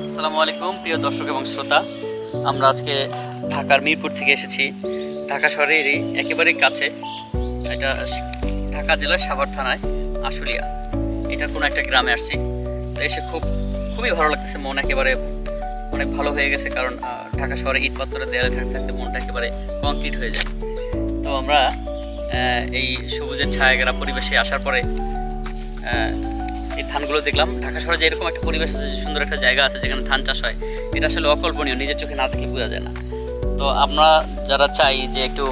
আসসালামু আলাইকুম প্রিয় দর্শক এবং শ্রোতা। আমরা আজকে ঢাকার মিরপুর থেকে এসেছি। ঢাকা শহরেরই একেবারেই কাছে, এটা ঢাকা জেলার সাভার থানায় আশুলিয়া, এটার কোনো একটা গ্রামে আসছি। তো এসে খুবই ভালো লাগতেছে, মন একেবারে অনেক ভালো হয়ে গেছে। কারণ ঢাকা শহরে ইট পাথরের দেয়ালে থাকতে থাকতে মনটা একেবারে কংক্রিট হয়ে যায়। তো আমরা এই সবুজের ছায়াঘেরা পরিবেশে আসার পরে এই ধানগুলো দেখলাম। ঢাকা শহরে যে এরকম একটা পরিবেশ আছে, যে সুন্দর একটা জায়গা আছে যেখানে ধান চাষ হয়, এটা আসলে অকল্পনীয়, নিজের চোখে না দেখলে বোঝা যায় না। তো আমরা যারা চাই যে একটু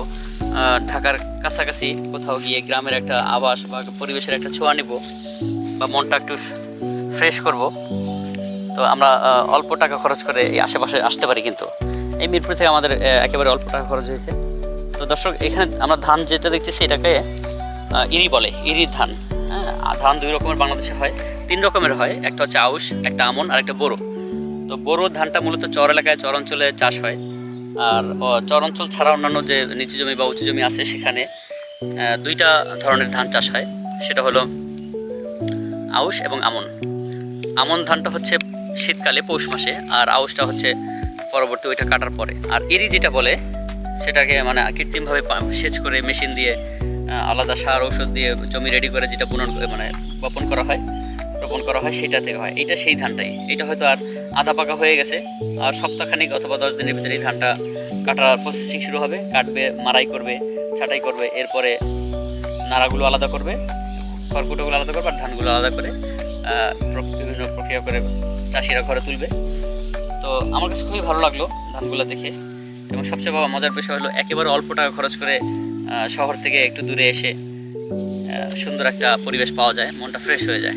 ঢাকার কাছাকাছি কোথাও গিয়ে গ্রামের একটা আবাস বা পরিবেশের একটা ছোঁয়া নিব বা মনটা একটু ফ্রেশ করব, তো আমরা অল্প টাকা খরচ করে এই আশেপাশে আসতে পারি। কিন্তু এই মিরপুর থেকে আমাদের একেবারে অল্প টাকা খরচ হয়েছে। তো দর্শক, এখানে আমরা ধান যেটা দেখতেছি এটাকে ইরি বলে, ইরি ধান। হ্যাঁ, ধান দুই রকমের বাংলাদেশে হয়, তিন রকমের হয়। একটা হচ্ছে আউশ, একটা আমন আর একটা বোরো। তো বোরো ধানটা মূলত চর এলাকায়, চর অঞ্চলে চাষ হয়। আর চর অঞ্চল ছাড়া অন্যান্য যে নিচু জমি বা উঁচু জমি আছে সেখানে দুইটা ধরনের ধান চাষ হয়। সেটা হলো আউশ এবং আমন। আমন ধানটা হচ্ছে শীতকালে পৌষ মাসে, আর আউশটা হচ্ছে পরবর্তী ওইটা কাটার পরে। আর ইরি যেটা বলে সেটাকে মানে কৃত্রিমভাবে সেচ করে মেশিন দিয়ে আলাদা সার ঔষধ দিয়ে জমি রেডি করে যেটা বুনন করে মানে বপন করা হয়, রোপণ করা হয়, সেটা থেকে হয়। এটা সেই ধানটাই। এটা হয়তো আর আধা পাকা হয়ে গেছে, আর সপ্তাহখানিক অথবা 10 দিনের ভিতরে এই ধানটা কাটার প্রসেসিং শুরু হবে। কাটবে, মাড়াই করবে, ছাঁটাই করবে, এরপরে নাড়াগুলো আলাদা করবে, খড়কুটোগুলো আলাদা করবে, আর ধানগুলো আলাদা করে বিভিন্ন প্রক্রিয়া করে চাষিরা ঘরে তুলবে। তো আমার কাছে খুবই ভালো লাগলো ধানগুলো দেখে। এবং সবচেয়ে বড় মজার বিষয় হলো একেবারে অল্প টাকা খরচ করে শহর থেকে একটু দূরে এসে সুন্দর একটা পরিবেশ পাওয়া যায়, মনটা ফ্রেশ হয়ে যায়।